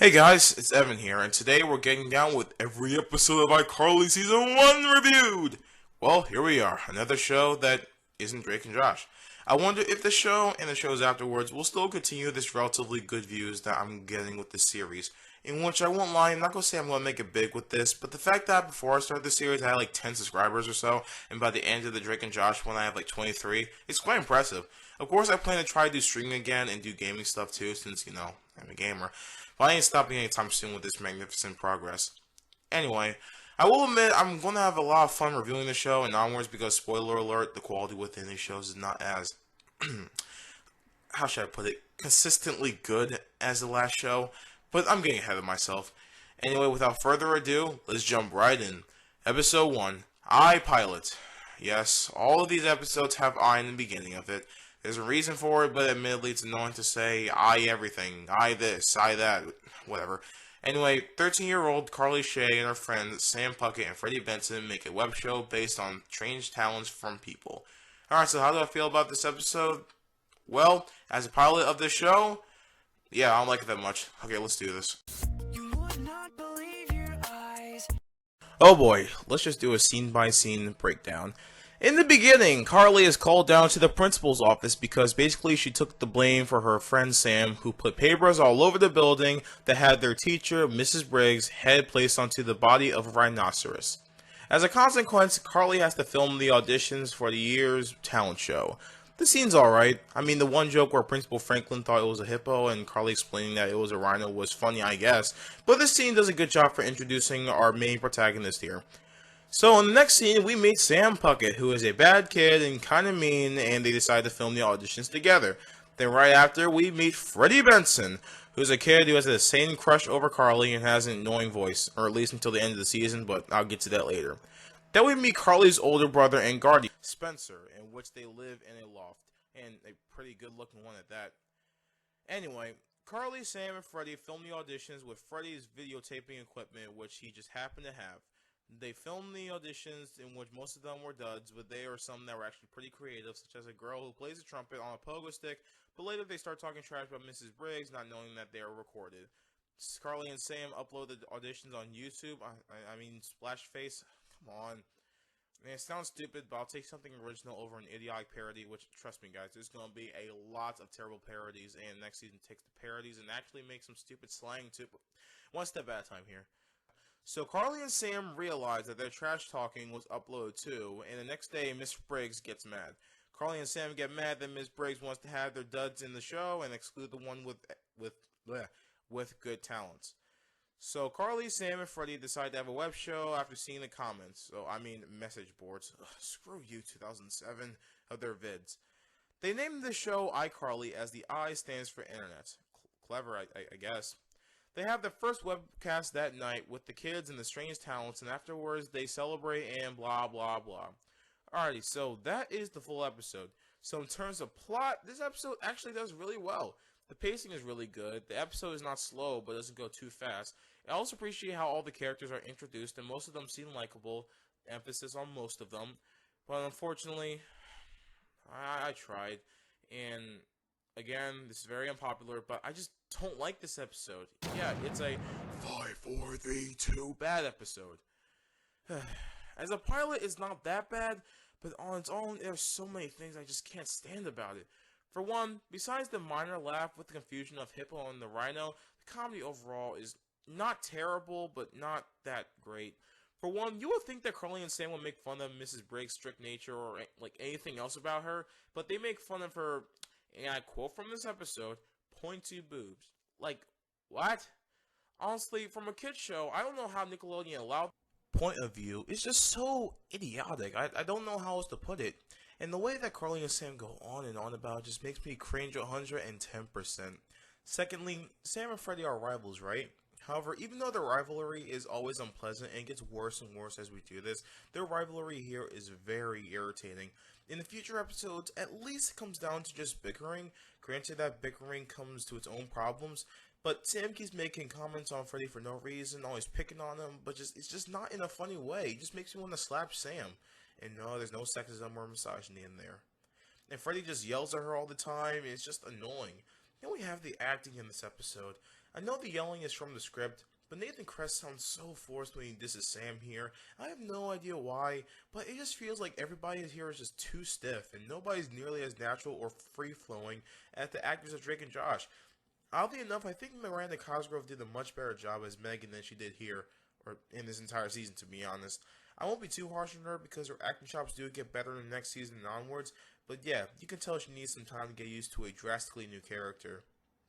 Hey guys, it's Evan here, and today we're getting down with every episode of iCarly Season 1 reviewed! Well, here we are, another show that isn't Drake and Josh. I wonder if the show and the shows afterwards will still continue this relatively good views that I'm getting with this series. In which I won't lie, I'm not going to say I'm going to make it big with this, but the fact that before I started the series I had like 10 subscribers or so, and by the end of the Drake and Josh one I have like 23, it's quite impressive. Of course I plan to try to do streaming again and do gaming stuff too, since, I'm a gamer. But I ain't stopping anytime soon with this magnificent progress. Anyway, I will admit I'm going to have a lot of fun reviewing the show and onwards because, spoiler alert, the quality within these shows is not as, how should I put it, consistently good as the last show, but I'm getting ahead of myself. Anyway, without further ado, let's jump right in. Episode 1, iPilot. Yes, all of these episodes have I in the beginning of it. There's a reason for it, but admittedly it's annoying to say I everything, I this, I that, whatever. Anyway, 13-year-old Carly Shay and her friends Sam Puckett and Freddie Benson make a web show based on strange talents from people. Alright, so how do I feel about this episode? Well, as a pilot of this show, yeah, I don't like it that much. Okay, let's do this. You would not believe your eyes. Oh boy, let's just do a scene-by-scene breakdown. In the beginning, Carly is called down to the principal's office because basically she took the blame for her friend Sam, who put papers all over the building that had their teacher, Mrs. Briggs' head placed onto the body of a rhinoceros. As a consequence, Carly has to film the auditions for the year's talent show. The scene's alright. I mean, the one joke where Principal Franklin thought it was a hippo and Carly explaining that it was a rhino was funny, I guess, but this scene does a good job for introducing our main protagonist here. So in the next scene, we meet Sam Puckett, who is a bad kid and kind of mean, and they decide to film the auditions together. Then right after, we meet Freddie Benson, who's a kid who has a insane crush over Carly and has an annoying voice, or at least until the end of the season, but I'll get to that later. Then we meet Carly's older brother and guardian, Spencer, in which they live in a loft, and a pretty good looking one at that. Anyway, Carly, Sam, and Freddie film the auditions with Freddie's videotaping equipment, which he just happened to have. They filmed the auditions in which most of them were duds, but there are some that were actually pretty creative, such as a girl who plays a trumpet on a pogo stick, but later they start talking trash about Mrs. Briggs, not knowing that they are recorded. Carly and Sam uploaded the auditions on YouTube. I mean, Splash Face, come on. I mean, it sounds stupid, but I'll take something original over an idiotic parody, which, trust me guys, there's going to be a lot of terrible parodies, and next season takes the parodies and actually makes some stupid slang too. One step at a time here. So Carly and Sam realize that their trash talking was uploaded too, and the next day Miss Briggs gets mad. Carly and Sam get mad that Miss Briggs wants to have their duds in the show and exclude the one with good talents. So Carly, Sam, and Freddie decide to have a web show after seeing the comments. Message boards. Ugh, screw you, 2007 of their vids. They named the show iCarly as the I stands for Internet. Clever, I guess. They have their first webcast that night with the kids and the strange talents, and afterwards they celebrate and blah blah blah. Alrighty, so that is the full episode. So in terms of plot, this episode actually does really well. The pacing is really good. The episode is not slow, but doesn't go too fast. I also appreciate how all the characters are introduced, and most of them seem likable. Emphasis on most of them. But unfortunately, I tried, and again, this is very unpopular, but I just don't like this episode. Yeah, it's a 5, 4, 3, 2 bad episode. As a pilot, it's not that bad, but on its own, there's so many things I just can't stand about it. For one, besides the minor laugh with the confusion of Hippo and the Rhino, the comedy overall is not terrible, but not that great. For one, you would think that Carly and Sam would make fun of Mrs. Briggs' strict nature or like anything else about her, but they make fun of her, and I quote from this episode, pointy boobs. Like, what? Honestly, from a kid's show, I don't know how Nickelodeon allowed point of view. It's just so idiotic. I don't know how else to put it. And the way that Carly and Sam go on and on about it just makes me cringe 110%. Secondly, Sam and Freddie are rivals, right? However, even though their rivalry is always unpleasant and gets worse and worse as we do this, their rivalry here is very irritating. In the future episodes, at least it comes down to just bickering. Granted that bickering comes to its own problems, but Sam keeps making comments on Freddie for no reason, always picking on him, but it's just not in a funny way. It just makes me want to slap Sam. And no, there's no sexism or misogyny in there. And Freddie just yells at her all the time, and it's just annoying. Then we have the acting in this episode. I know the yelling is from the script, but Nathan Kress sounds so forced when he disses Sam here. I have no idea why, but it just feels like everybody here is just too stiff, and nobody's nearly as natural or free-flowing as the actors of Drake and Josh. Oddly enough, I think Miranda Cosgrove did a much better job as Megan than she did here, or in this entire season, to be honest. I won't be too harsh on her because her acting chops do get better in the next season and onwards, but yeah, you can tell she needs some time to get used to a drastically new character.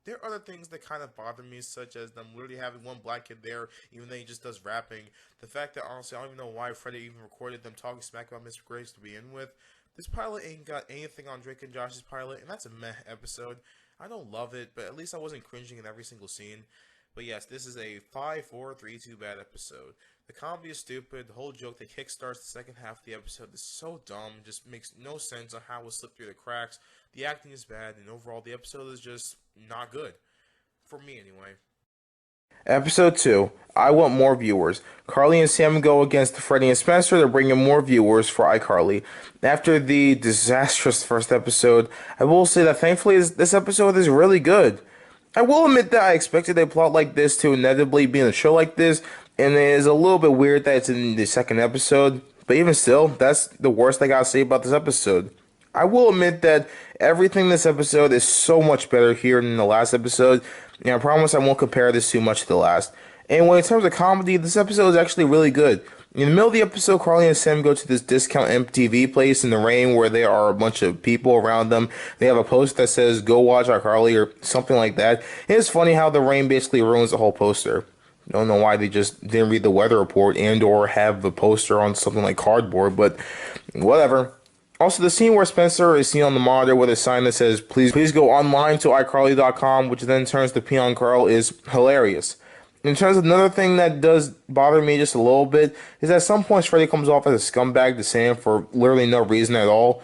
There are other things that kind of bother me, such as them literally having one black kid there, even though he just does rapping. The fact that, honestly, I don't even know why Freddie even recorded them talking smack about Mr. Graves to begin with. This pilot ain't got anything on Drake and Josh's pilot, and that's a meh episode. I don't love it, but at least I wasn't cringing in every single scene. But yes, this is a 5-4-3-2 bad episode. The comedy is stupid. The whole joke that kickstarts the second half of the episode is so dumb. Just makes no sense on how it will slip through the cracks. The acting is bad, and overall the episode is just not good. For me, anyway. Episode 2. I Want More Viewers. Carly and Sam go against Freddie and Spencer to bring in more viewers for iCarly. After the disastrous first episode, I will say that thankfully this episode is really good. I will admit that I expected a plot like this to inevitably be in a show like this, and it is a little bit weird that it's in the second episode, but even still, that's the worst I gotta say about this episode. I will admit that everything in this episode is so much better here than the last episode, and I promise I won't compare this too much to the last. Anyway, in terms of comedy, this episode is actually really good. In the middle of the episode, Carly and Sam go to this discount MTV place in the rain where there are a bunch of people around them. They have a post that says, "Go watch iCarly," or something like that. It's funny how the rain basically ruins the whole poster. I don't know why they just didn't read the weather report and or have the poster on something like cardboard, but whatever. Also, the scene where Spencer is seen on the monitor with a sign that says, please go online to iCarly.com, which then turns to Peon Carl, is hilarious. In terms of another thing that does bother me just a little bit, is that at some points Freddie comes off as a scumbag to Sam for literally no reason at all.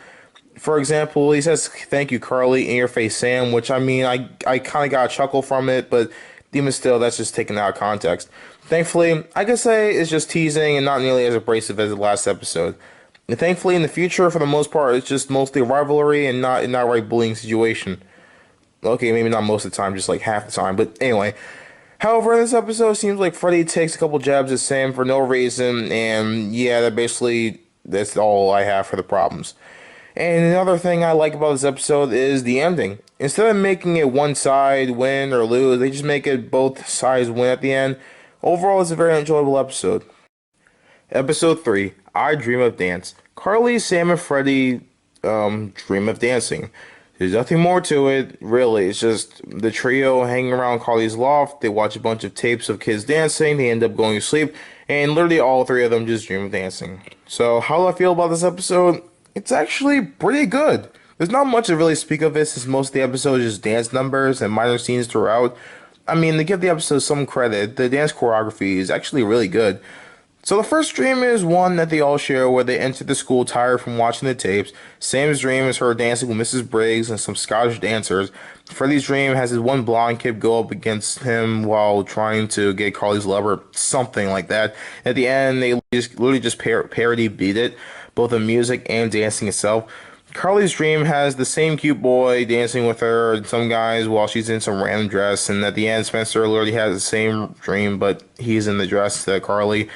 For example, he says, "Thank you, Carly," in your face, Sam, which I mean, I kind of got a chuckle from it, but even still, that's just taken out of context. Thankfully, I can say it's just teasing and not nearly as abrasive as the last episode. And thankfully, in the future, for the most part, it's just mostly a rivalry and not an outright bullying situation. Okay, maybe not most of the time, just like half the time, but anyway. However, in this episode, it seems like Freddie takes a couple jabs at Sam for no reason, and yeah, that's all I have for the problems. And another thing I like about this episode is the ending. Instead of making it one side win or lose, they just make it both sides win at the end. Overall, it's a very enjoyable episode. Episode 3, I Dream of Dance. Carly, Sam, and Freddie dream of dancing. There's nothing more to it, really. It's just the trio hanging around Carly's loft. They watch a bunch of tapes of kids dancing. They end up going to sleep. And literally all three of them just dream of dancing. So how do I feel about this episode? It's actually pretty good. There's not much to really speak of it since most of the episode is just dance numbers and minor scenes throughout. I mean, to give the episode some credit, the dance choreography is actually really good. So the first dream is one that they all share where they enter the school tired from watching the tapes. Sam's dream is her dancing with Mrs. Briggs and some Scottish dancers. Freddie's dream has his one blonde kid go up against him while trying to get Carly's love or something like that. At the end, they literally just parody beat it, both the music and dancing itself. Carly's dream has the same cute boy dancing with her and some guys while she's in some random dress. And at the end, Spencer literally has the same dream, but he's in the dress that Carly.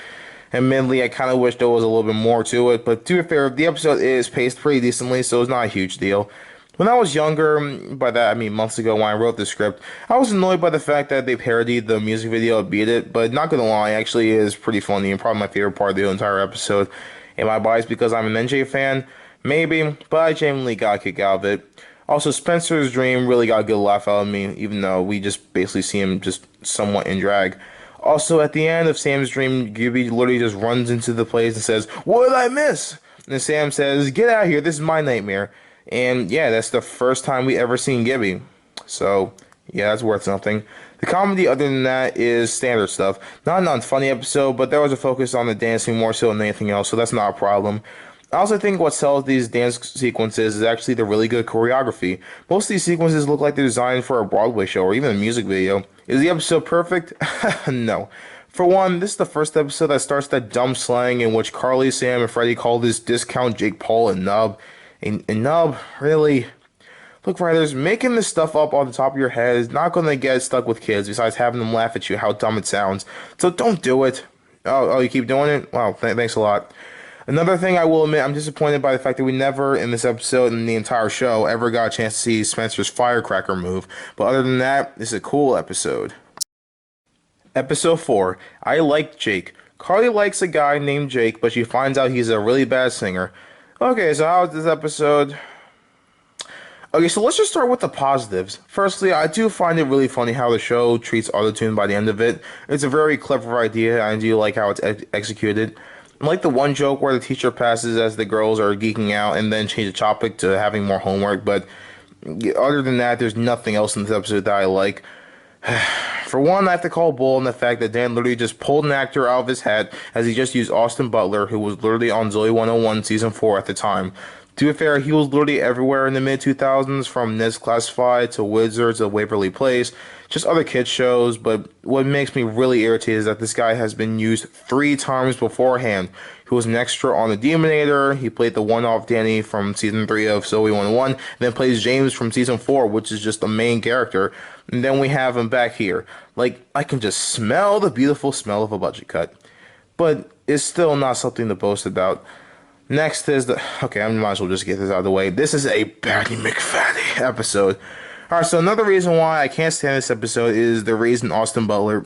Admittedly, I kind of wish there was a little bit more to it, but to be fair, the episode is paced pretty decently, so it's not a huge deal. When I was younger, by that I mean months ago when I wrote the script, I was annoyed by the fact that they parodied the music video of Beat It, but not gonna lie, it actually is pretty funny and probably my favorite part of the entire episode. Am I biased because I'm an NJ fan? Maybe, but I genuinely got a kick out of it. Also, Spencer's dream really got a good laugh out of me, even though we just basically see him just somewhat in drag. Also, at the end of Sam's dream, Gibby literally just runs into the place and says, "What did I miss?" And Sam says, "Get out of here, this is my nightmare." And yeah, that's the first time we ever seen Gibby. So, yeah, that's worth something. The comedy, other than that, is standard stuff. Not an unfunny episode, but there was a focus on the dancing more so than anything else, so that's not a problem. I also think what sells these dance sequences is actually the really good choreography. Most of these sequences look like they're designed for a Broadway show or even a music video. Is the episode perfect? No. For one, this is the first episode that starts that dumb slang in which Carly, Sam, and Freddie call this discount Jake Paul a nub. A nub? Really? Look, writers, making this stuff up on the top of your head is not going to get stuck with kids, besides having them laugh at you how dumb it sounds. So don't do it. Oh, you keep doing it? Wow, thanks a lot. Another thing I will admit, I'm disappointed by the fact that we never, in this episode and the entire show, ever got a chance to see Spencer's firecracker move. But other than that, this is a cool episode. Episode 4. I Like Jake. Carly likes a guy named Jake, but she finds out he's a really bad singer. Okay, so how was this episode? Okay, so let's just start with the positives. Firstly, I do find it really funny how the show treats autotune by the end of it. It's a very clever idea, and I do like how it's executed. I like the one joke where the teacher passes as the girls are geeking out and then change the topic to having more homework, but other than that, there's nothing else in this episode that I like. For one, I have to call bull on the fact that Dan literally just pulled an actor out of his hat as he just used Austin Butler, who was literally on Zoey 101 Season 4 at the time. To be fair, he was literally everywhere in the mid-2000s, from Ned's Classified to Wizards to Waverly Place, just other kids shows, but what makes me really irritated is that this guy has been used 3 times beforehand. He was an extra on The Demonator, he played the one-off Danny from Season 3 of Zoey 101, and then plays James from Season 4, which is just the main character, and then we have him back here. Like, I can just smell the beautiful smell of a budget cut. But it's still not something to boast about. Next is the... Okay, I might as well just get this out of the way. This is a Batty McFatty episode. Alright, so another reason why I can't stand this episode is the reason Austin Butler,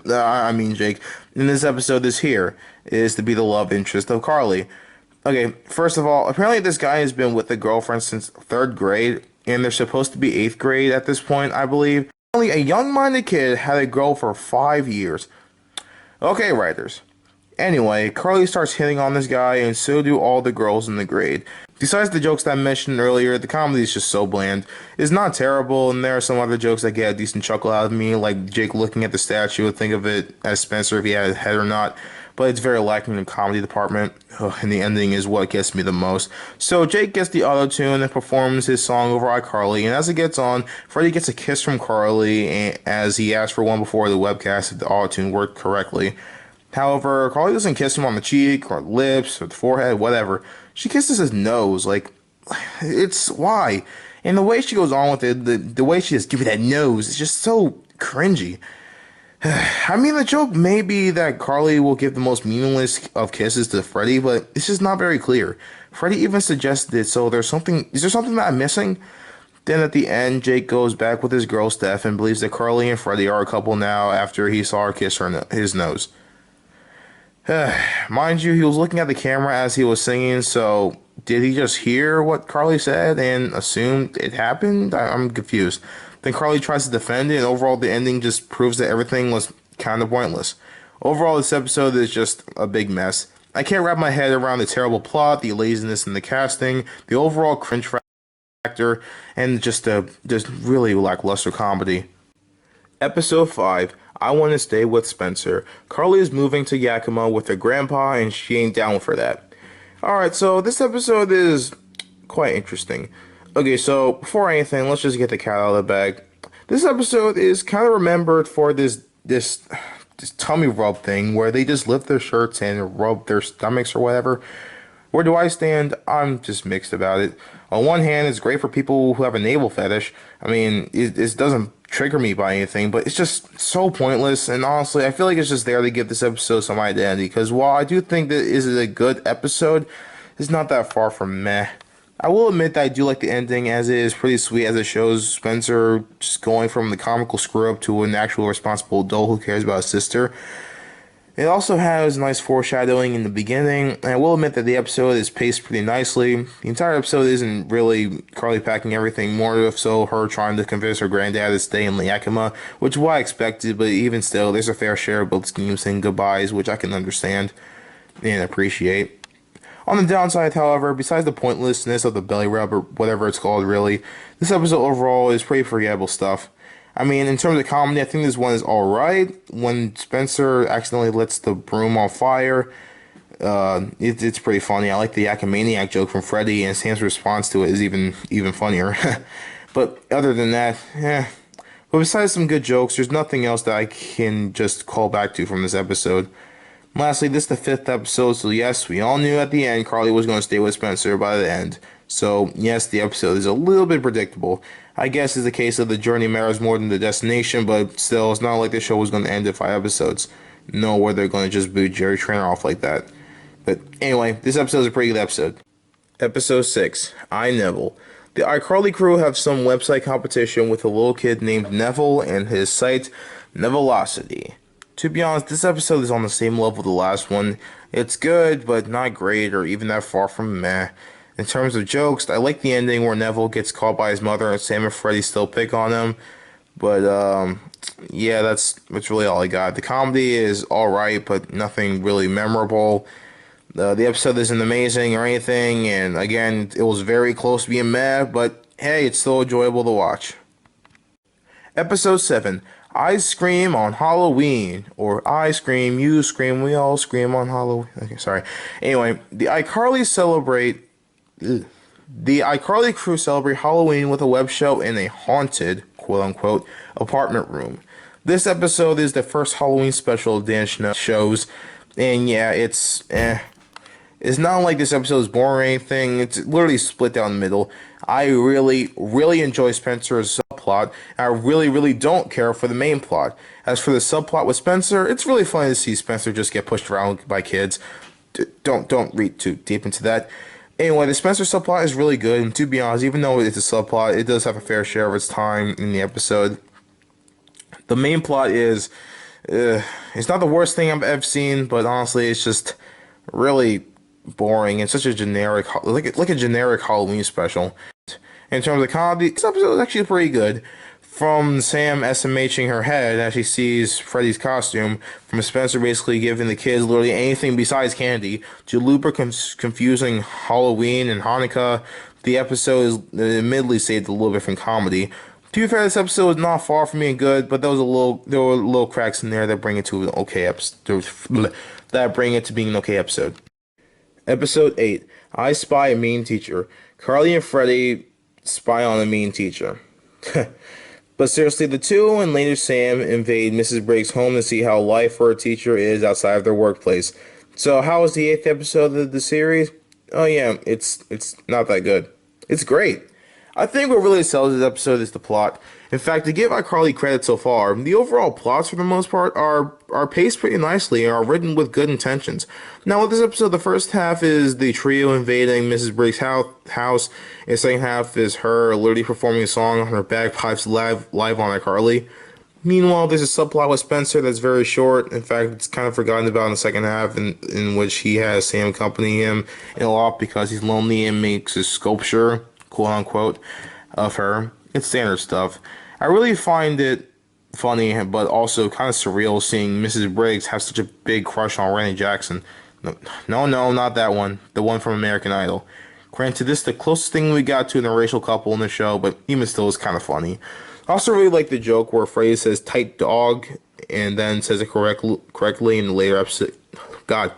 Jake, in this episode is here, is to be the love interest of Carly. Okay, first of all, apparently this guy has been with a girlfriend since 3rd grade, and they're supposed to be 8th grade at this point, I believe. Apparently, a young-minded kid had a girl for 5 years. Okay, writers. Anyway, Carly starts hitting on this guy, and so do all the girls in the grade. Besides the jokes that I mentioned earlier, the comedy is just so bland. It's not terrible, and there are some other jokes that get a decent chuckle out of me, like Jake looking at the statue and think of it as Spencer if he had a head or not, but it's very lacking in the comedy department, and the ending is what gets me the most. So Jake gets the auto-tune and performs his song over iCarly, and as it gets on, Freddie gets a kiss from Carly, as he asked for one before the webcast if the auto-tune worked correctly. However, Carly doesn't kiss him on the cheek, or lips, or the forehead, whatever. She kisses his nose, like, it's why? And the way she goes on with it, the way she just gives me that nose, is just so cringy. I mean, the joke may be that Carly will give the most meaningless of kisses to Freddie, but it's just not very clear. Freddie even suggested it, so is there something that I'm missing? Then at the end, Jake goes back with his girl Steph and believes that Carly and Freddie are a couple now after he saw her kiss his nose. Mind you, he was looking at the camera as he was singing, so did he just hear what Carly said and assume it happened? I'm confused. Then Carly tries to defend it, and overall the ending just proves that everything was kind of pointless. Overall, this episode is just a big mess. I can't wrap my head around the terrible plot, the laziness in the casting, the overall cringe factor, and just really lackluster comedy. Episode 5. I Want to Stay with Spencer. Carly is moving to Yakima with her grandpa, and she ain't down for that. Alright, so this episode is quite interesting. Okay, so before anything, let's just get the cat out of the bag. This episode is kind of remembered for this tummy rub thing, where they just lift their shirts and rub their stomachs or whatever. Where do I stand? I'm just mixed about it. On one hand, it's great for people who have a navel fetish. I mean, it doesn't trigger me by anything, but it's just so pointless, and honestly, I feel like it's just there to give this episode some identity, because while I do think that is a good episode, it's not that far from meh. I will admit that I do like the ending, as it is pretty sweet, as it shows Spencer just going from the comical screw-up to an actual responsible adult who cares about his sister. It also has nice foreshadowing in the beginning, and I will admit that the episode is paced pretty nicely. The entire episode isn't really Carly packing everything, more so her trying to convince her granddad to stay in Yakima, which is what I expected, but even still, there's a fair share of both schemes and goodbyes, which I can understand and appreciate. On the downside, however, besides the pointlessness of the belly rub, or whatever it's called really, this episode overall is pretty forgettable stuff. I mean, in terms of comedy, I think this one is alright. When Spencer accidentally lets the broom on fire, it's pretty funny. I like the Yakimaniac joke from Freddie, and Sam's response to it is even funnier. But other than that, But besides some good jokes, there's nothing else that I can just call back to from this episode. Lastly, this is the 5th episode, so yes, we all knew at the end Carly was going to stay with Spencer by the end. So yes, the episode is a little bit predictable. I guess it's a case of the journey matters more than the destination, but still, it's not like the show was going to end in 5 episodes. No, where they're going to just boot Jerry Trainer off like that. But anyway, this episode is a pretty good episode. Episode 6, Neville. The iCarly crew have some website competition with a little kid named Neville and his site, Nevelocity. To be honest, this episode is on the same level as the last one. It's good, but not great or even that far from meh. In terms of jokes, I like the ending where Neville gets caught by his mother and Sam and Freddy still pick on him. But, yeah, that's really all I got. The comedy is alright, but nothing really memorable. The episode isn't amazing or anything, and again, it was very close to being meh, but hey, it's still enjoyable to watch. Episode 7, iScream on Halloween, or I scream, you scream, we all scream on Halloween. Okay, sorry. Anyway, the iCarly crew celebrate Halloween with a web show in a haunted, quote-unquote, apartment room. This episode is the first Halloween special Detention shows, and yeah, it's It's not like this episode is boring or anything. It's literally split down the middle. I really enjoy Spencer's subplot. I really don't care for the main plot. As for the subplot with Spencer, it's really funny to see Spencer just get pushed around by kids. Don't read too deep into that. Anyway, the Spencer subplot is really good, and to be honest, even though it's a subplot, it does have a fair share of its time in the episode. The main plot is, it's not the worst thing I've ever seen, but honestly, it's just really boring and such a generic, like a generic Halloween special. In terms of comedy, this episode is actually pretty good. From Sam SMHing her head as she sees Freddy's costume, from Spencer basically giving the kids literally anything besides candy, to Looper confusing Halloween and Hanukkah, the episode is admittedly saved a little bit from comedy. To be fair, this episode was not far from being good, but there were little cracks in there that bring it to an okay episode. That bring it to being an okay episode. Episode 8, I Spy a Mean Teacher. Carly and Freddy spy on a mean teacher. But seriously, the two and later Sam invade Mrs. Briggs' home to see how life for a teacher is outside of their workplace. So how was the 8th episode of the series? Oh yeah, it's not that good. It's great. I think what really sells this episode is the plot. In fact, to give iCarly credit so far, the overall plots for the most part are paced pretty nicely and are written with good intentions. Now with this episode, the first half is the trio invading Mrs. Briggs' house, and the second half is her literally performing a song on her bagpipes live on iCarly. Meanwhile, there's a subplot with Spencer that's very short. In fact, it's kind of forgotten about in the second half, in which he has Sam accompany him a lot because he's lonely and makes a sculpture, quote unquote, of her. It's standard stuff. I really find it funny, but also kind of surreal seeing Mrs. Briggs have such a big crush on Randy Jackson. No, not that one. The one from American Idol. Granted, this is the closest thing we got to an interracial couple in the show, but even still, it's kind of funny. I also really like the joke where Freddy says tight dog and then says it correctly in the later episode. God.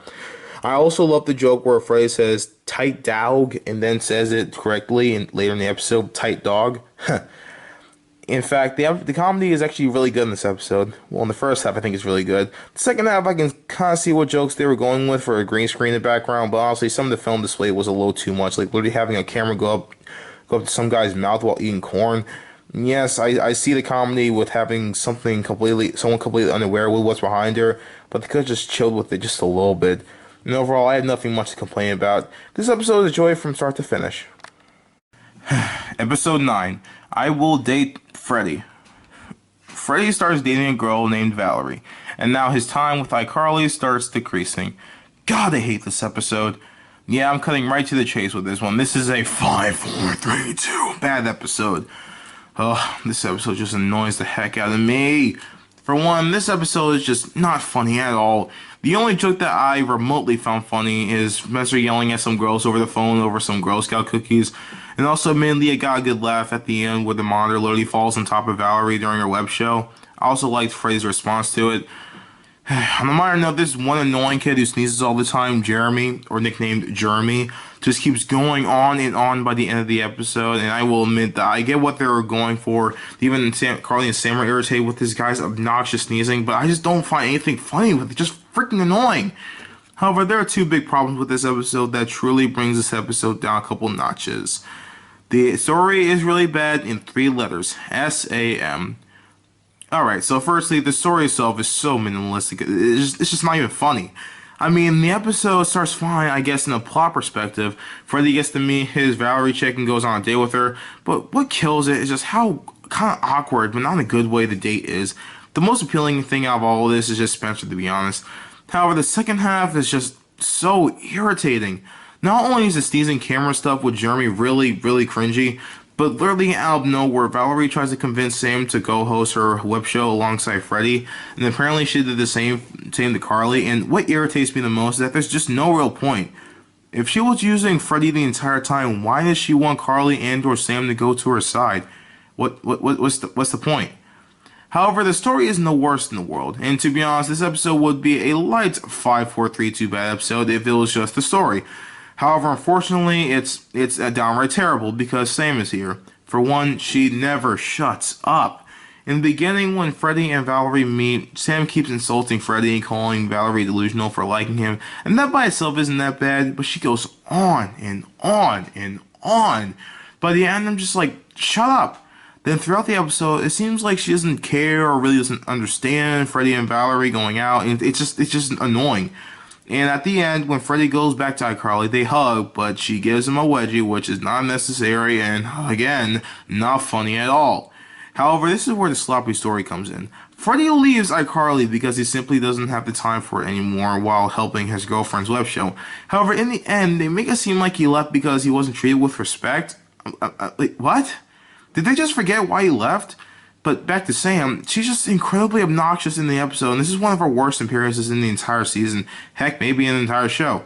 I also love the joke where Freddy says tight dog and then says it correctly and later in the episode, tight dog. In fact, the comedy is actually really good in this episode. Well, in the first half, I think it's really good. The second half, I can kind of see what jokes they were going with for a green screen in the background, but honestly, some of the film display was a little too much. Like, literally having a camera go up to some guy's mouth while eating corn. Yes, I see the comedy with having someone completely unaware with what's behind her, but they could have just chilled with it just a little bit. And overall, I had nothing much to complain about. This episode is a joy from start to finish. Episode 9, I Will Date Freddy. Freddy starts dating a girl named Valerie, and now his time with iCarly starts decreasing. God, I hate this episode. Yeah, I'm cutting right to the chase with this one. This is a 5, 4, 3, 2 bad episode. This episode just annoys the heck out of me. For one, this episode is just not funny at all. The only joke that I remotely found funny is Spencer yelling at some girls over the phone over some Girl Scout cookies. And also, mainly, I got a good laugh at the end where the monitor literally falls on top of Valerie during her web show. I also liked Freddy's response to it. On a minor note, this one annoying kid who sneezes all the time, Jeremy, or nicknamed Jeremy, just keeps going on and on by the end of the episode. And I will admit that I get what they were going for. Even Carly and Sam are irritated with this guy's obnoxious sneezing, but I just don't find anything funny with it. Just freaking annoying. However, there are two big problems with this episode that truly brings this episode down a couple notches. The story is really bad in 3 letters, S-A-M. Alright, so firstly, the story itself is so minimalistic, it's just not even funny. I mean, the episode starts fine, I guess, in a plot perspective. Freddy gets to meet his Valerie chick and goes on a date with her, but what kills it is just how kind of awkward, but not in a good way, the date is. The most appealing thing out of all of this is just Spencer, to be honest. However, the second half is just so irritating. Not only is the sneezing camera stuff with Jeremy really cringy, but literally out of nowhere, Valerie tries to convince Sam to go host her web show alongside Freddy, and apparently she did the same to Carly, and what irritates me the most is that there's just no real point. If she was using Freddy the entire time, why does she want Carly and or Sam to go to her side? What's the point? However, the story isn't the worst in the world, and to be honest, this episode would be a light 5-4-3-2 bad episode if it was just the story. However, unfortunately, it's downright terrible because Sam is here. For one, she never shuts up. In the beginning, when Freddy and Valerie meet, Sam keeps insulting Freddy and calling Valerie delusional for liking him, and that by itself isn't that bad, but she goes on and on and on. By the end, I'm just like, shut up. Then throughout the episode, it seems like she doesn't care or really doesn't understand Freddy and Valerie going out, and it's just annoying. And at the end, when Freddy goes back to iCarly, they hug, but she gives him a wedgie, which is not necessary and, again, not funny at all. However, this is where the sloppy story comes in. Freddy leaves iCarly because he simply doesn't have the time for it anymore while helping his girlfriend's web show. However, in the end, they make it seem like he left because he wasn't treated with respect. What? Did they just forget why he left? But back to Sam, she's just incredibly obnoxious in the episode, and this is one of her worst appearances in the entire season. Heck, maybe in the entire show.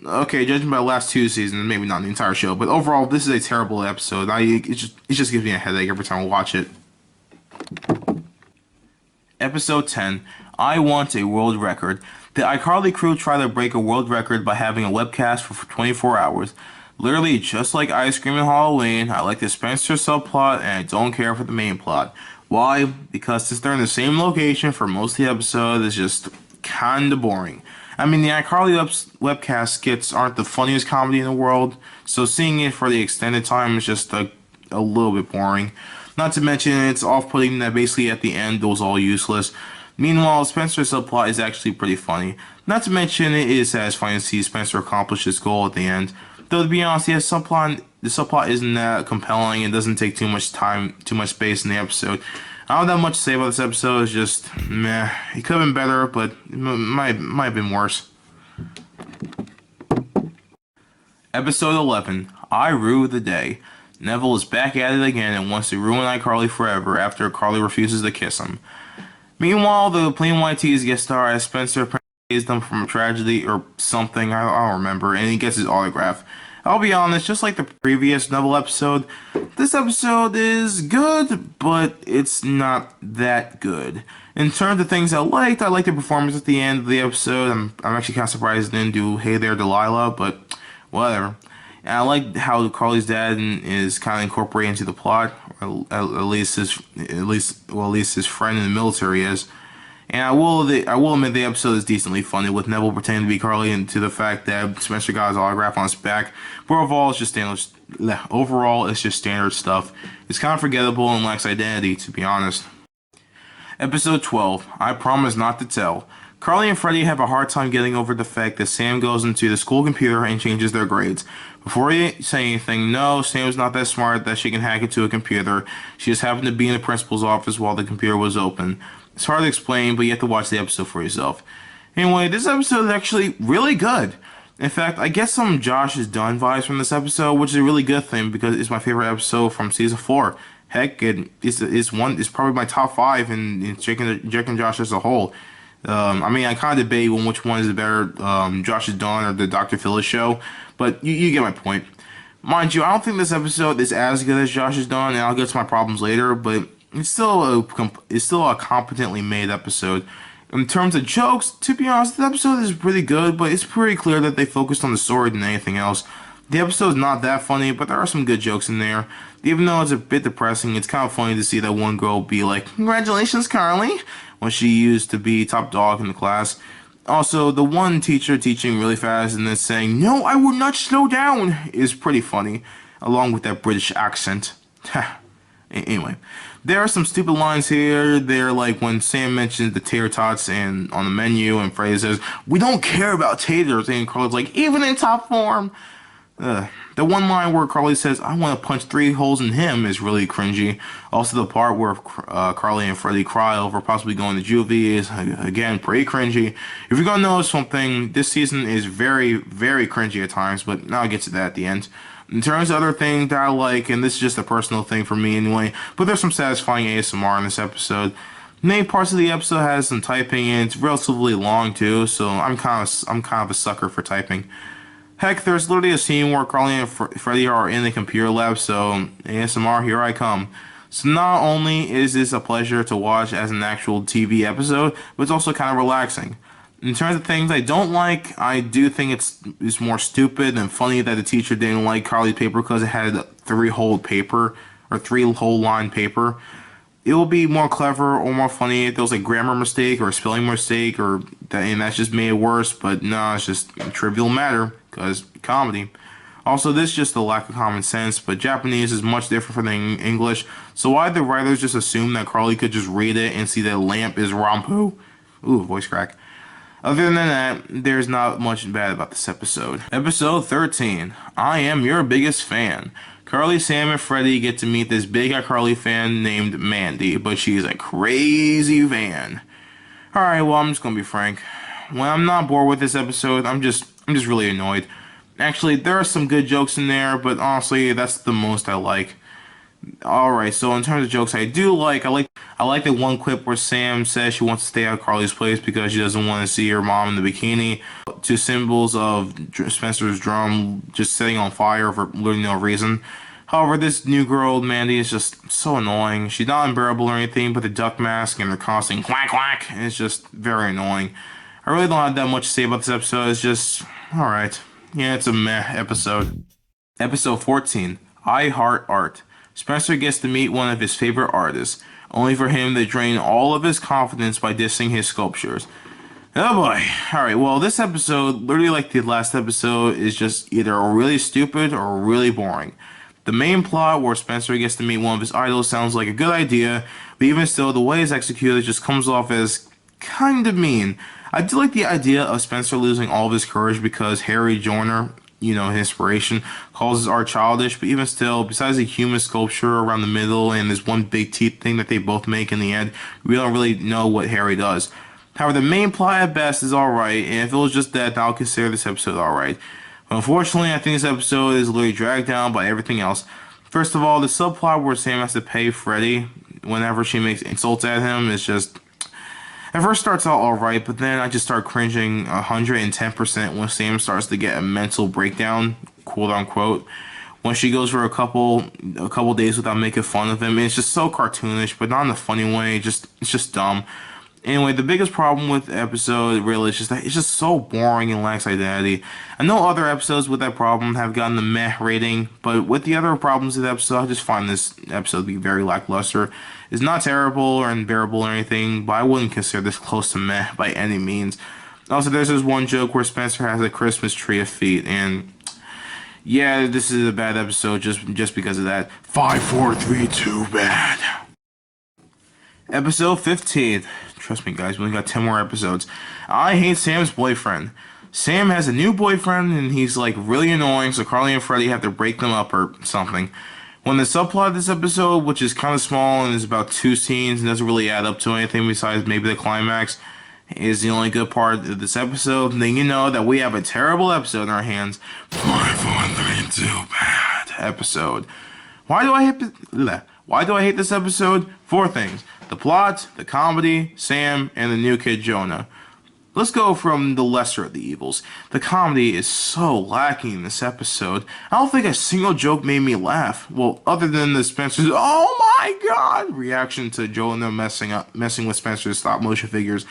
Okay, judging by the last 2 seasons, maybe not the entire show, but overall, this is a terrible episode. It just gives me a headache every time I watch it. Episode 10, I Want a World Record. The iCarly crew try to break a world record by having a webcast for 24 hours. Literally, just like iScream and Halloween, I like the Spencer subplot and I don't care for the main plot. Why? Because since they're in the same location for most of the episode, it's just kinda boring. I mean, the iCarly webcast skits aren't the funniest comedy in the world, so seeing it for the extended time is just a little bit boring. Not to mention, it's off-putting that basically at the end it was all useless. Meanwhile, Spencer's subplot is actually pretty funny. Not to mention, it is satisfying to see Spencer accomplish his goal at the end. Though to be honest, the subplot isn't that compelling and doesn't take too much time, too much space in the episode. I don't have much to say about this episode. It's just meh. It could have been better, but it might have been worse. Episode 11, iRue the Day. Neville is back at it again and wants to ruin iCarly forever after Carly refuses to kiss him. Meanwhile, the Plain White Tees guest star as Spencer saves them from a tragedy or something, I don't remember, and he gets his autograph. I'll be honest, just like the previous Neville episode, this episode is good, but it's not that good. In terms of things I liked the performance at the end of the episode. I'm actually kind of surprised it didn't do Hey There Delilah, but whatever. And I like how Carly's dad is kind of incorporated into the plot, or at least his friend in the military is. And I will admit the episode is decently funny, with Neville pretending to be Carly and to the fact that Spencer got his autograph on his back. But overall, it's just standard stuff. It's kind of forgettable and lacks identity, to be honest. Episode 12, I Promise Not to Tell. Carly and Freddy have a hard time getting over the fact that Sam goes into the school computer and changes their grades. Before you say anything, no, Sam's not that smart that she can hack into a computer. She just happened to be in the principal's office while the computer was open. It's hard to explain, but you have to watch the episode for yourself. Anyway, this episode is actually really good. In fact, I get some Josh is Done vibes from this episode, which is a really good thing because it's my favorite episode from season 4. Heck, it's probably my top 5 in Jake and Josh as a whole. I mean, I kind of debate on which one is the better, Josh is Done or the Dr. Phyllis show, but you get my point. Mind you, I don't think this episode is as good as Josh is Done, and I'll get to my problems later, but it's still a competently made episode. In terms of jokes, to be honest, the episode is pretty good, but it's pretty clear that they focused on the story than anything else. The episode's not that funny, but there are some good jokes in there. Even though it's a bit depressing, it's kind of funny to see that one girl be like, "Congratulations, Carly," when she used to be top dog in the class. Also, the one teacher teaching really fast and then saying, "No, I will not slow down," is pretty funny, along with that British accent. Anyway, there are some stupid lines here. They're like when Sam mentions the tater tots and on the menu, and Freddy says, "We don't care about taters," and Carly's like, "Even in top form." The one line where Carly says, "I want to punch 3 holes in him," is really cringy. Also, the part where Carly and Freddy cry over possibly going to juvie is, again, pretty cringy. If you're gonna notice something, this season is very, very cringy at times, but I'll get to that at the end. In terms of other things that I like, and this is just a personal thing for me anyway, but there's some satisfying ASMR in this episode. Many parts of the episode has some typing, and it's relatively long too, so I'm kind of a sucker for typing. Heck, there's literally a scene where Carly and Freddy are in the computer lab, so ASMR, here I come. So not only is this a pleasure to watch as an actual TV episode, but it's also kind of relaxing. In terms of things I don't like, I do think it's more stupid and funny that the teacher didn't like Carly's paper because it had 3-hole paper, or 3-hole line paper. It will be more clever or more funny if there was a grammar mistake or a spelling mistake, and that's just made it worse, but no, it's just a trivial matter, because comedy. Also, this is just a lack of common sense, but Japanese is much different from English, so why did the writers just assume that Carly could just read it and see that lamp is rampu? Ooh, voice crack. Other than that, there's not much bad about this episode. Episode 13, I am your biggest fan. Carly, Sam, and Freddy get to meet this big iCarly fan named Mandy, but she's a crazy fan. Alright, well, I'm just gonna be frank. When I'm not bored with this episode, I'm just really annoyed. Actually, there are some good jokes in there, but honestly, that's the most I like. Alright, so in terms of jokes I do like, I like the one clip where Sam says she wants to stay at Carly's place because she doesn't want to see her mom in the bikini. To symbols of Spencer's drum just setting on fire for literally no reason. However, this new girl, Mandy, is just so annoying. She's not unbearable or anything, but the duck mask and her constant quack quack is just very annoying. I really don't have that much to say about this episode. It's just, alright. Yeah, it's a meh episode. Episode 14, iHeart Art. Spencer gets to meet one of his favorite artists, only for him to drain all of his confidence by dissing his sculptures. Oh boy. Alright, well, this episode, literally like the last episode, is just either really stupid or really boring. The main plot where Spencer gets to meet one of his idols sounds like a good idea, but even still, the way it's executed just comes off as kind of mean. I do like the idea of Spencer losing all of his courage because Harry Joyner, his inspiration, calls his art childish, but even still, besides a human sculpture around the middle and this one big teeth thing that they both make in the end, we don't really know what Harry does. However, the main plot at best is alright, and if it was just that, then I'll consider this episode alright. But unfortunately, I think this episode is literally dragged down by everything else. First of all, the subplot where Sam has to pay Freddy whenever she makes insults at him is just... At first starts out alright, but then I just start cringing 110% when Sam starts to get a mental breakdown, quote unquote. When she goes for a couple days without making fun of him, and it's just so cartoonish, but not in a funny way. It's just dumb. Anyway, the biggest problem with the episode really is just that it's just so boring and lacks identity. I know other episodes with that problem have gotten the meh rating, but with the other problems of the episode, I just find this episode to be very lackluster. It's not terrible or unbearable or anything, but I wouldn't consider this close to meh by any means. Also, there's this one joke where Spencer has a Christmas tree of feet, and yeah, this is a bad episode just because of that. 5, 4, 3, 2, bad. Episode 15. Trust me, guys, we only got 10 more episodes. I hate Sam's boyfriend. Sam has a new boyfriend, and he's like really annoying, so Carly and Freddy have to break them up or something. When the subplot of this episode, which is kind of small and is about 2 scenes and doesn't really add up to anything besides maybe the climax, is the only good part of this episode, then you know that we have a terrible episode in our hands. 5, 4, 3, 2, bad episode. Why do I hate this episode? 4 things. The plot, the comedy, Sam, and the new kid Jonah. Let's go from the lesser of the evils. The comedy is so lacking in this episode. I don't think a single joke made me laugh. Well, other than the Spencer's "oh my god" reaction to Jonah messing with Spencer's stop motion figures.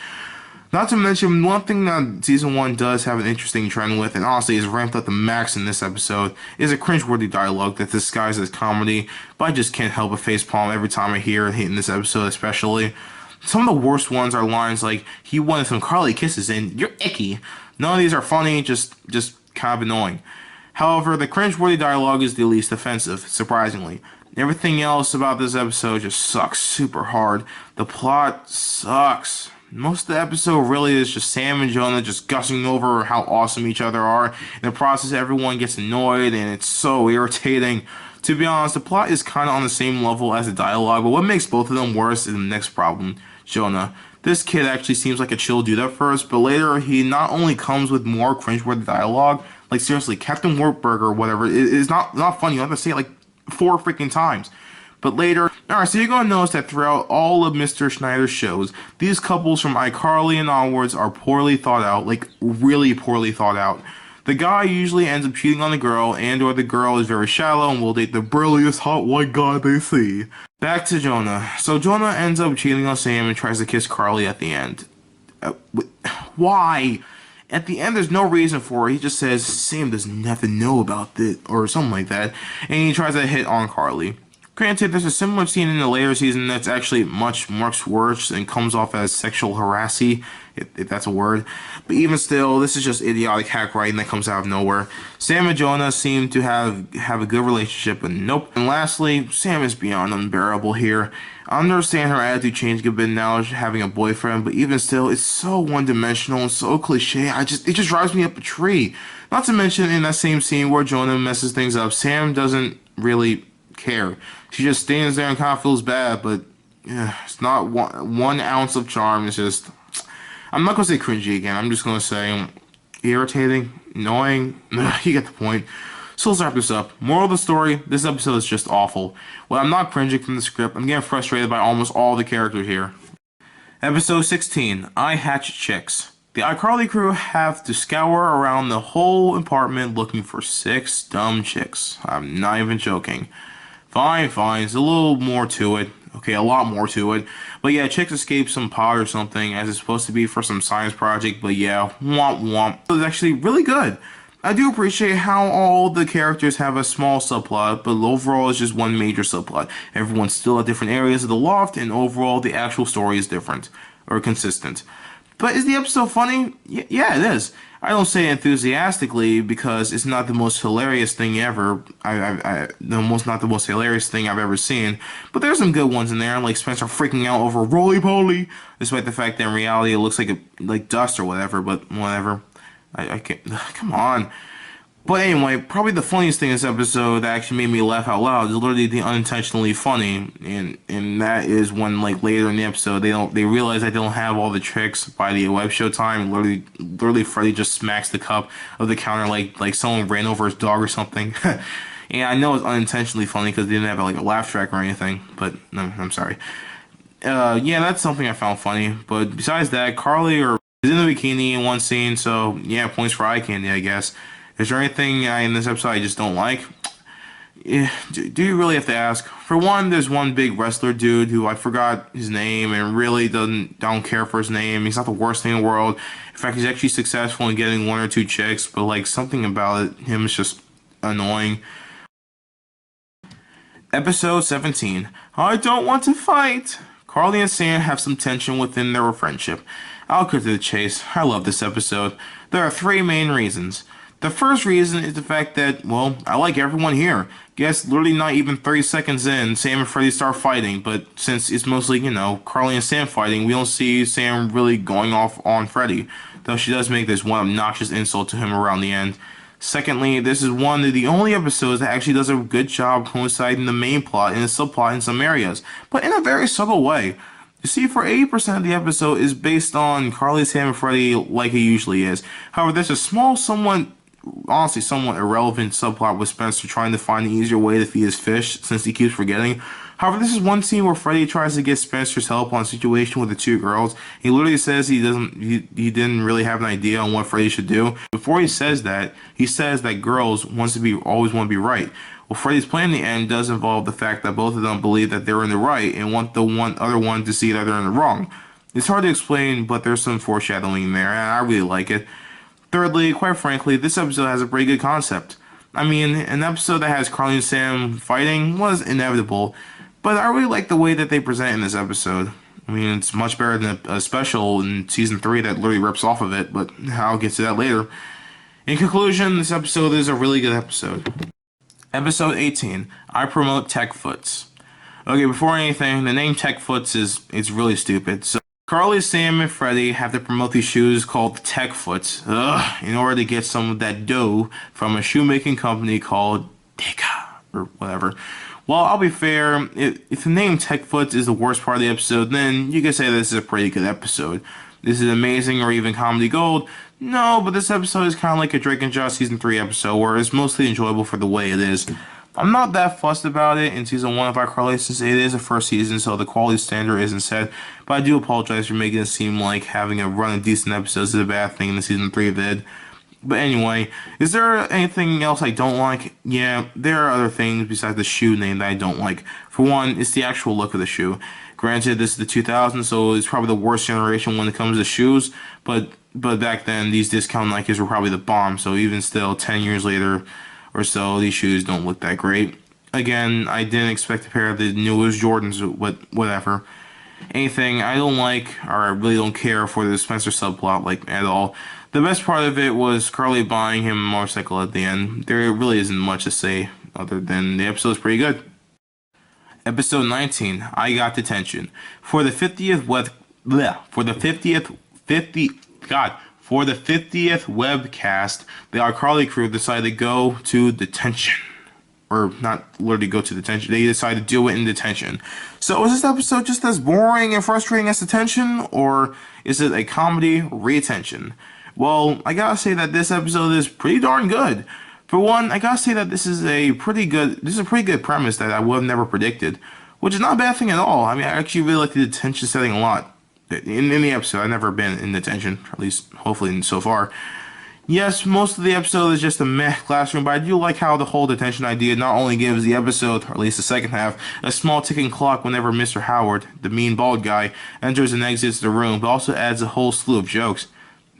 Not to mention, one thing that Season 1 does have an interesting trend with, and honestly is ramped up the max in this episode, is a cringeworthy dialogue that disguises comedy, but I just can't help but facepalm every time I hear it in this episode especially. Some of the worst ones are lines like, "He wanted some Carly kisses and you're icky." None of these are funny, just kind of annoying. However, the cringeworthy dialogue is the least offensive, surprisingly. Everything else about this episode just sucks super hard. The plot sucks. Most of the episode really is just Sam and Jonah just gushing over how awesome each other are. In the process, everyone gets annoyed, and it's so irritating. To be honest, the plot is kind of on the same level as the dialogue, but what makes both of them worse is the next problem, Jonah. This kid actually seems like a chill dude at first, but later he not only comes with more cringeworthy dialogue, like seriously, Captain Wartburg or whatever, is not funny. You have to say it like 4 freaking times. But later, alright, so you're going to notice that throughout all of Mr. Schneider's shows, these couples from iCarly and onwards are poorly thought out, like really poorly thought out. The guy usually ends up cheating on the girl, and or the girl is very shallow and will date the burliest hot white guy they see. Back to Jonah. So Jonah ends up cheating on Sam and tries to kiss Carly at the end. Why? At the end, there's no reason for it. He just says, Sam doesn't have to know about this, or something like that, and he tries to hit on Carly. Granted, there's a similar scene in the later season that's actually much worse and comes off as sexual harassy, if that's a word. But even still, this is just idiotic hack writing that comes out of nowhere. Sam and Jonah seem to have a good relationship, but nope. And lastly, Sam is beyond unbearable here. I understand her attitude changed a bit now, having a boyfriend, but even still, it's so one-dimensional and so cliche. It just drives me up a tree. Not to mention, in that same scene where Jonah messes things up, Sam doesn't really care. She just stands there and kind of feels bad, but it's not one ounce of charm. It's just, I'm not going to say cringy again. I'm just going to say irritating, annoying. You get the point. So let's wrap this up. Moral of the story, this episode is just awful. Well, I'm not cringing from the script. I'm getting frustrated by almost all the characters here. Episode 16, iHatch Chicks. The iCarly crew have to scour around the whole apartment looking for 6 dumb chicks. I'm not even joking. Fine, there's a little more to it. Okay, a lot more to it. But yeah, chicks escape some pod or something, as it's supposed to be for some science project, but yeah, womp. It was actually really good. I do appreciate how all the characters have a small subplot, but overall it's just one major subplot. Everyone's still at different areas of the loft, and overall the actual story is different, or consistent. But is the episode funny? Yeah, it is. I don't say enthusiastically because it's not the most hilarious thing ever. Not the most hilarious thing I've ever seen. But there's some good ones in there, like Spencer freaking out over roly poly, despite the fact that in reality it looks like dust or whatever. But whatever. I can't. Come on. But anyway, probably the funniest thing in this episode that actually made me laugh out loud is literally the unintentionally funny, and that is when like later in the episode they realize that they don't have all the tricks by the web show time. Literally Freddy just smacks the cup of the counter like someone ran over his dog or something. And I know it's unintentionally funny because they didn't have like a laugh track or anything. But no, I'm sorry. Yeah, that's something I found funny. But besides that, Carly is in the bikini in one scene, so yeah, points for eye candy, I guess. Is there anything in this episode I just don't like? Yeah, do you really have to ask? For one, there's one big wrestler dude who I forgot his name and really don't care for his name. He's not the worst thing in the world. In fact, he's actually successful in getting 1 or 2 chicks, but like something about him is just annoying. Episode 17. I don't want to fight. Carly and Sam have some tension within their friendship. I'll cut to the chase. I love this episode. There are 3 main reasons. The first reason is the fact that, well, I like everyone here. Guess literally not even 30 seconds in, Sam and Freddy start fighting, but since it's mostly, Carly and Sam fighting, we don't see Sam really going off on Freddy, though she does make this one obnoxious insult to him around the end. Secondly, this is one of the only episodes that actually does a good job coinciding the main plot and the subplot in some areas, but in a very subtle way. You see, for 80% of the episode is based on Carly, Sam, and Freddy like it usually is. However, there's a small, somewhat irrelevant subplot with Spencer trying to find an easier way to feed his fish since he keeps forgetting. However, this is one scene where Freddy tries to get Spencer's help on a situation with the 2 girls. He literally says he didn't really have an idea on what Freddy should do. Before he says that, girls always want to be right. Well, Freddy's plan in the end does involve the fact that both of them believe that they're in the right and want the other one to see that they're in the wrong. It's hard to explain, but there's some foreshadowing there, and I really like it. Thirdly, quite frankly, this episode has a pretty good concept. I mean, an episode that has Carly and Sam fighting was inevitable, but I really like the way that they present it in this episode. I mean, it's much better than a special in Season 3 that literally rips off of it, but I'll get to that later. In conclusion, this episode is a really good episode. Episode 18, I Promote Techfoots. Okay, before anything, the name Techfoots is really stupid. So Carly, Sam, and Freddy have to promote these shoes called Techfoots in order to get some of that dough from a shoemaking company called Deka, or whatever. Well, I'll be fair, if the name Techfoots is the worst part of the episode, then you can say this is a pretty good episode. This is amazing or even comedy gold. No, but this episode is kind of like a Drake and Josh Season 3 episode, where it's mostly enjoyable for the way it is. I'm not that fussed about it in Season 1 of iCarly since it is the first season, so the quality standard isn't set, but I do apologize for making it seem like having a run of decent episodes is a bad thing in the Season 3 vid. But anyway, is there anything else I don't like? Yeah, there are other things besides the shoe name that I don't like. For one, it's the actual look of the shoe. Granted, this is the 2000s, so it's probably the worst generation when it comes to shoes, but back then, these discount Nikes were probably the bomb, so even still, 10 years later or so, these shoes don't look that great. Again, I didn't expect a pair of the newest Jordans, but whatever. Anything I don't like, or I really don't care for the Spencer subplot, like, at all. The best part of it was Carly buying him a motorcycle at the end. There really isn't much to say, other than the episode's pretty good. Episode 19, I Got Detention. For the 50th webcast, the iCarly crew decided to go to detention. Or not literally go to detention, they decided to do it in detention. So is this episode just as boring and frustrating as Detention, or is it a comedy retention? Well, I gotta say that this episode is pretty darn good. For one, I gotta say that this is a pretty good premise that I would have never predicted, which is not a bad thing at all. I mean, I actually really like the detention setting a lot. In the episode, I've never been in detention, at least hopefully so far. Yes, most of the episode is just a meh classroom, but I do like how the whole detention idea not only gives the episode, or at least the second half, a small ticking clock whenever Mr. Howard, the mean bald guy, enters and exits the room, but also adds a whole slew of jokes.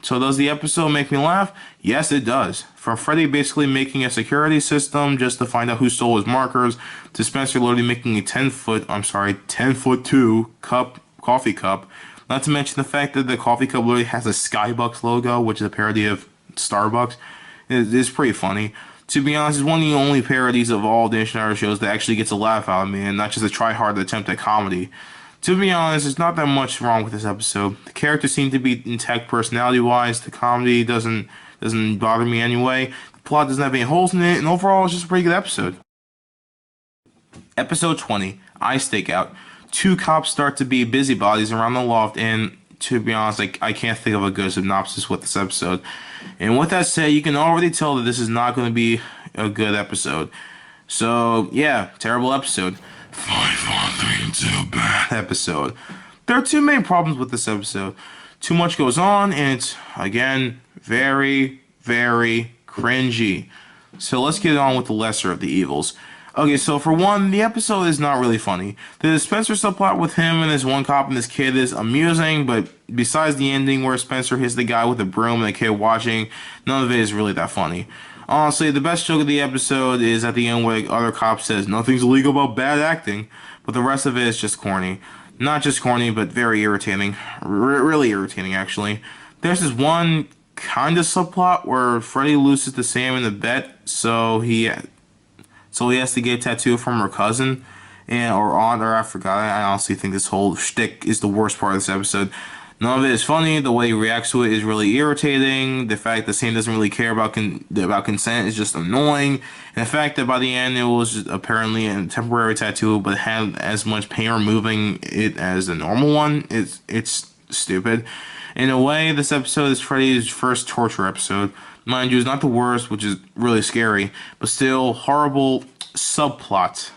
So does the episode make me laugh? Yes, it does. From Freddy basically making a security system just to find out who stole his markers, to Spencer literally making a 10-foot 2 coffee cup. Not to mention the fact that the coffee cup literally has a Skybucks logo, which is a parody of Starbucks. It's pretty funny. To be honest, it's one of the only parodies of all Detention shows that actually gets a laugh out of me, and not just a try-hard attempt at comedy. To be honest, there's not that much wrong with this episode. The characters seem to be intact personality-wise. The comedy doesn't bother me anyway. The plot doesn't have any holes in it, and overall, it's just a pretty good episode. Episode 20, I Stake Out. Two cops start to be busybodies around the loft, and to be honest, I can't think of a good synopsis with this episode. And with that said, you can already tell that this is not going to be a good episode. So, yeah, terrible episode. 5, 4, 3, 2, bad episode. There are two main problems with this episode. Too much goes on, and it's, again, very, very cringy. So let's get on with the lesser of the evils. Okay, so for one, the episode is not really funny. The Spencer subplot with him and this one cop and this kid is amusing, but besides the ending where Spencer hits the guy with a broom and the kid watching, none of it is really that funny. Honestly, the best joke of the episode is at the end where the other cop says, "Nothing's illegal about bad acting," but the rest of it is just corny. Not just corny, but very irritating. Really irritating, actually. There's this one kind of subplot where Freddy loses to Sam in the bet, so he has to get a tattoo from her cousin, or aunt, or I forgot. I honestly think this whole shtick is the worst part of this episode. None of it is funny. The way he reacts to it is really irritating. The fact that Sam doesn't really care about consent is just annoying. And the fact that by the end it was just apparently a temporary tattoo, but had as much pain removing it as a normal one, it's stupid. In a way, this episode is Freddy's first torture episode. Mind you, it's not the worst, which is really scary, but still horrible subplot.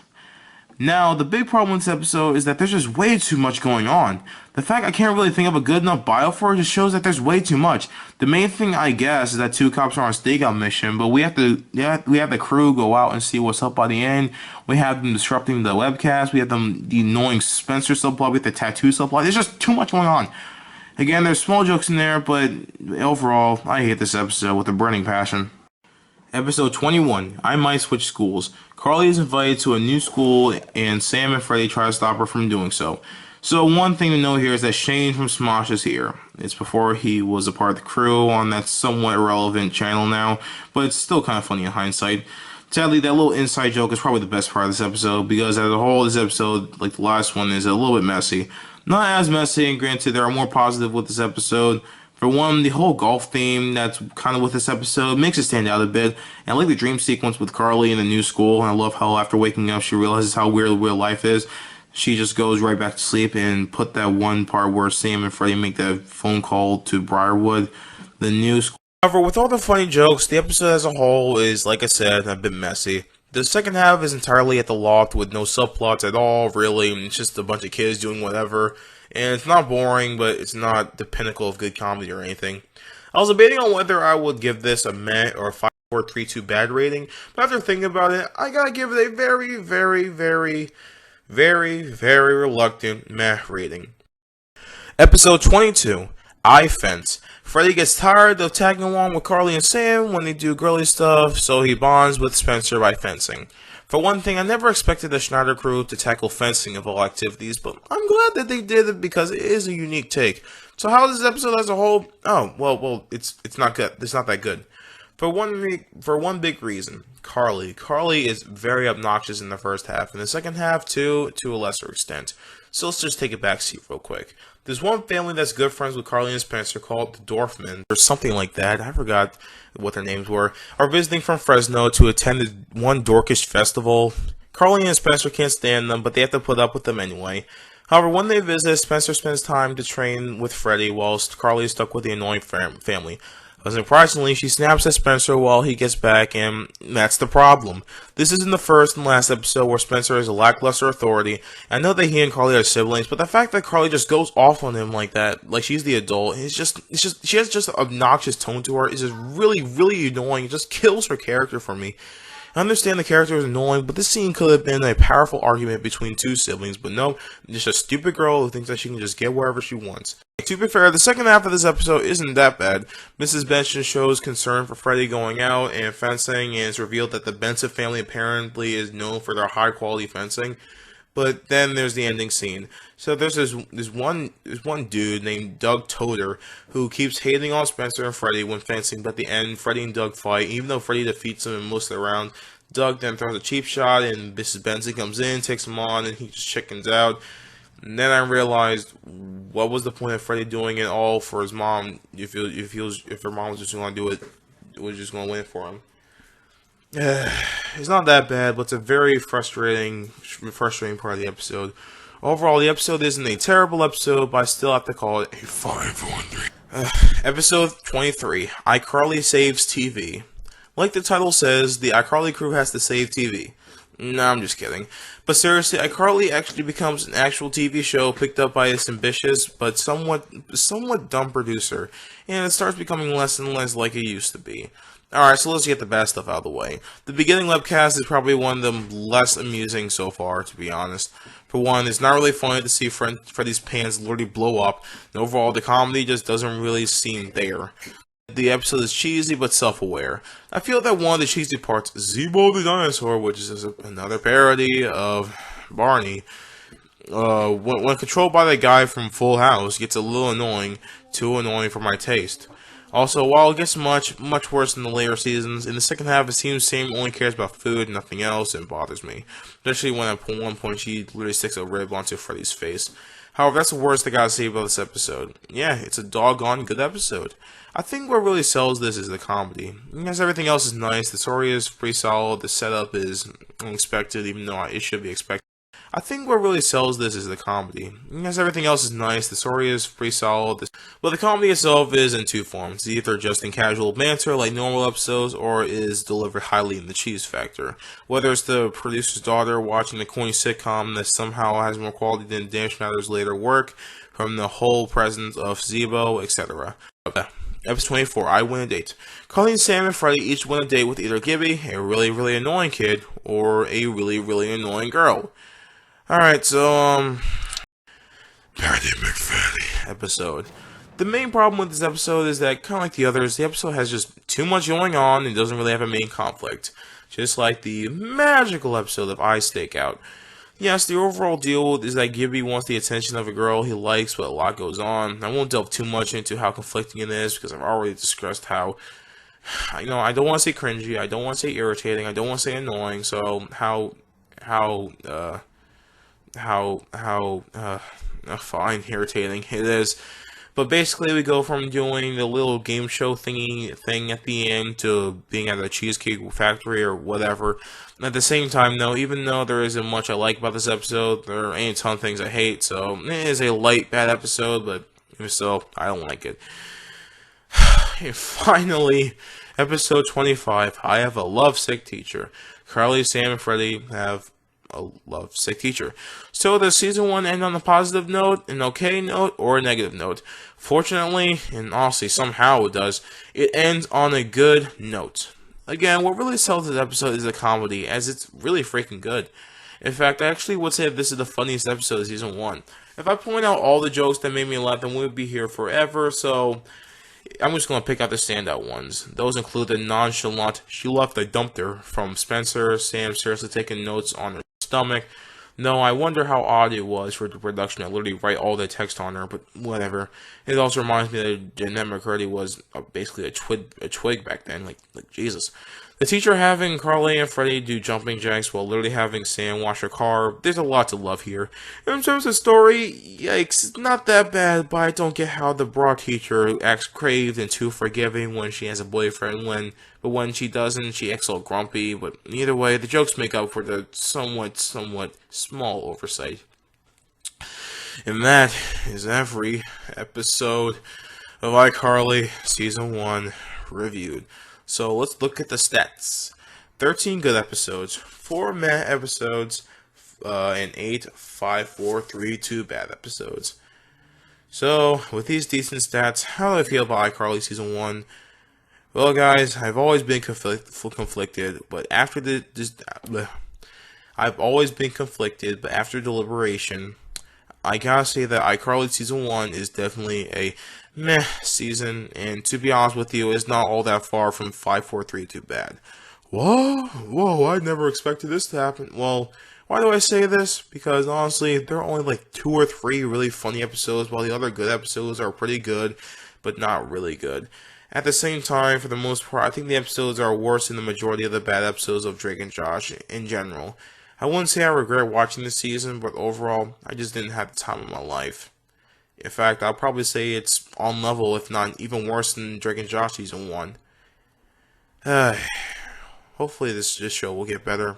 Now, the big problem with this episode is that there's just way too much going on. The fact I can't really think of a good enough bio for it just shows that there's way too much. The main thing, I guess, is that two cops are on a stakeout mission, but we have the crew go out and see what's up by the end. We have them disrupting the webcast. We have the annoying Spencer subplot. We have the tattoo subplot. There's just too much going on. Again, there's small jokes in there, but overall, I hate this episode with a burning passion. Episode 21, I Might Switch Schools. Carly is invited to a new school, and Sam and Freddy try to stop her from doing so. So one thing to note here is that Shane from Smosh is here. It's before he was a part of the crew on that somewhat irrelevant channel now, but it's still kind of funny in hindsight. Sadly, that little inside joke is probably the best part of this episode, because as a whole, this episode, like the last one, is a little bit messy. Not as messy, and granted, there are more positive with this episode. For one, the whole golf theme that's kind of with this episode makes it stand out a bit. And I like the dream sequence with Carly in the new school. And I love how after waking up, she realizes how weird real life is. She just goes right back to sleep and put that one part where Sam and Freddy make that phone call to Briarwood, the new school. However, with all the funny jokes, the episode as a whole is, like I said, a bit messy. The second half is entirely at the loft with no subplots at all, really. It's just a bunch of kids doing whatever. And it's not boring, but it's not the pinnacle of good comedy or anything. I was debating on whether I would give this a meh or a 5, 4, 3, 2 bad rating. But after thinking about it, I gotta give it a very, very, very, very, very reluctant meh rating. Episode 22, ifence. Freddy gets tired of tagging along with Carly and Sam when they do girly stuff, so he bonds with Spencer by fencing. For one thing, I never expected the Schneider crew to tackle fencing of all activities, but I'm glad that they did it because it is a unique take. So how is this episode as a whole? Oh, well, it's not good. It's not that good. For one big reason, Carly. Carly is very obnoxious in the first half, and the second half too, to a lesser extent. So let's just take a backseat real quick. There's one family that's good friends with Carly and Spencer called the Dorfman, or something like that. I forgot what their names were. Are visiting from Fresno to attend one dorkish festival. Carly and Spencer can't stand them, but they have to put up with them anyway. However, when they visit, Spencer spends time to train with Freddy, whilst Carly is stuck with the annoying family. Surprisingly, she snaps at Spencer while he gets back, and that's the problem. This isn't the first and last episode where Spencer is a lackluster authority. I know that he and Carly are siblings, but the fact that Carly just goes off on him like that, like she's the adult, she has just an obnoxious tone to her. It's just really, really annoying. It just kills her character for me. I understand the character is annoying, but this scene could have been a powerful argument between two siblings, but no, just a stupid girl who thinks that she can just get wherever she wants. To be fair, the second half of this episode isn't that bad. Mrs. Benson shows concern for Freddy going out and fencing, and it's revealed that the Benson family apparently is known for their high-quality fencing. But then there's the ending scene. So there's this one dude named Doug Toter who keeps hating on Spencer and Freddy when fencing, but at the end, Freddy and Doug fight. Even though Freddy defeats him in most of the round, Doug then throws a cheap shot, and Mrs. Benson comes in, takes him on, and he just chickens out. And then I realized, what was the point of Freddy doing it all for his mom if her mom was just going to do it, was just going to win it for him. It's not that bad, but it's a very frustrating part of the episode. Overall, the episode isn't a terrible episode, but I still have to call it a 5 on 3. Episode 23, iCarly Saves TV. Like the title says, the iCarly crew has to save TV. No, I'm just kidding. But seriously, iCarly actually becomes an actual TV show picked up by this ambitious but somewhat dumb producer, and it starts becoming less and less like it used to be. Alright, so let's get the bad stuff out of the way. The beginning webcast is probably one of the less amusing so far, to be honest. For one, it's not really funny to see Freddy's pants literally blow up, and overall, the comedy just doesn't really seem there. The episode is cheesy but self-aware. I feel that one of the cheesy parts, Zebo the Dinosaur, which is another parody of Barney, when controlled by the guy from Full House, gets a little annoying, too annoying for my taste. Also, while it gets much worse in the later seasons, in the second half it seems Sam only cares about food and nothing else, and bothers me. Especially when at one point she literally sticks a rib onto Freddy's face. However, that's the worst I gotta say about this episode. Yeah, it's a doggone good episode. I think what really sells this is the comedy. Because everything else is nice, the story is pretty solid, the setup is unexpected, even though it should be expected. I think what really sells this is the comedy. Because everything else is nice, the story is pretty solid, but the comedy itself is in two forms. It's either just in casual banter like normal episodes, or is delivered highly in the cheese factor. Whether it's the producer's daughter watching the corny sitcom that somehow has more quality than Danish Mather's later work, from the whole presence of Zebo, etc. Episode 24, I Win a Date. Carly, Sam, and Freddie each win a date with either Gibby, a really, really annoying kid, or a really, really annoying girl. Alright, so, Patty McFaddy episode. The main problem with this episode is that, kind of like the others, the episode has just too much going on and doesn't really have a main conflict. Just like the magical episode of I Stakeout. Yes, the overall deal is that Gibby wants the attention of a girl he likes, but a lot goes on. I won't delve too much into how conflicting it is, because I've already discussed how, I don't want to say cringy, I don't want to say irritating, I don't want to say annoying, so fine, irritating it is. But basically, we go from doing the little game show thing at the end to being at a cheesecake factory or whatever. At the same time, though, even though there isn't much I like about this episode, there ain't a ton of things I hate, so it is a light, bad episode, but even so, I don't like it. And finally, episode 25, I have a lovesick teacher. Carly, Sam, and Freddie have a lovesick teacher. So does season 1 end on a positive note, an okay note, or a negative note? Fortunately, and honestly somehow it does, it ends on a good note. Again, what really sells this episode is the comedy, as it's really freaking good. In fact, I actually would say that this is the funniest episode of season 1. If I point out all the jokes that made me laugh, then we'd be here forever, so I'm just going to pick out the standout ones. Those include the nonchalant, she left I dumped her, from Spencer, Sam seriously taking notes on her stomach. No, I wonder how odd it was for the production to literally write all the text on her, but whatever. It also reminds me that Jeanette McCurdy was basically a twig back then, like Jesus. The teacher having Carly and Freddie do jumping jacks while literally having Sam wash her car. There's a lot to love here. In terms of story, yikes, not that bad, but I don't get how the broad teacher acts craved and too forgiving when she has a boyfriend, but when she doesn't, she acts all grumpy. But either way, the jokes make up for the somewhat small oversight. And that is every episode of iCarly Season 1 reviewed. So let's look at the stats. 13 good episodes, 4 meh episodes, and 8 5, 4, 3, 2 bad episodes. So, with these decent stats, how do I feel about iCarly Season 1? Well, guys, I've always been conflicted, but after after deliberation, I gotta say that iCarly Season 1 is definitely a meh season, and to be honest with you, it's not all that far from 5, 4, 3, 2 bad. Whoa, I never expected this to happen. Well, why do I say this? Because honestly, there are only like 2 or 3 really funny episodes, while the other good episodes are pretty good, but not really good. At the same time, for the most part, I think the episodes are worse than the majority of the bad episodes of Drake and Josh in general. I wouldn't say I regret watching this season, but overall, I just didn't have the time of my life. In fact, I'll probably say it's on level, if not even worse than Drake and Josh Season 1. Hopefully this show will get better.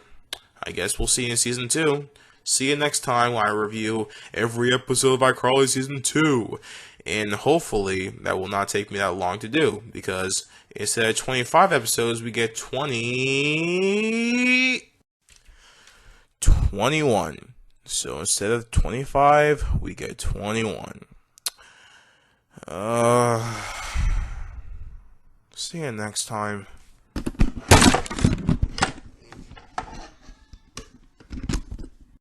I guess we'll see you in Season 2. See you next time when I review every episode of iCarly Season 2. And hopefully that will not take me that long to do, because instead of 25 episodes, we get 21. So instead of 25, we get 21. See you next time.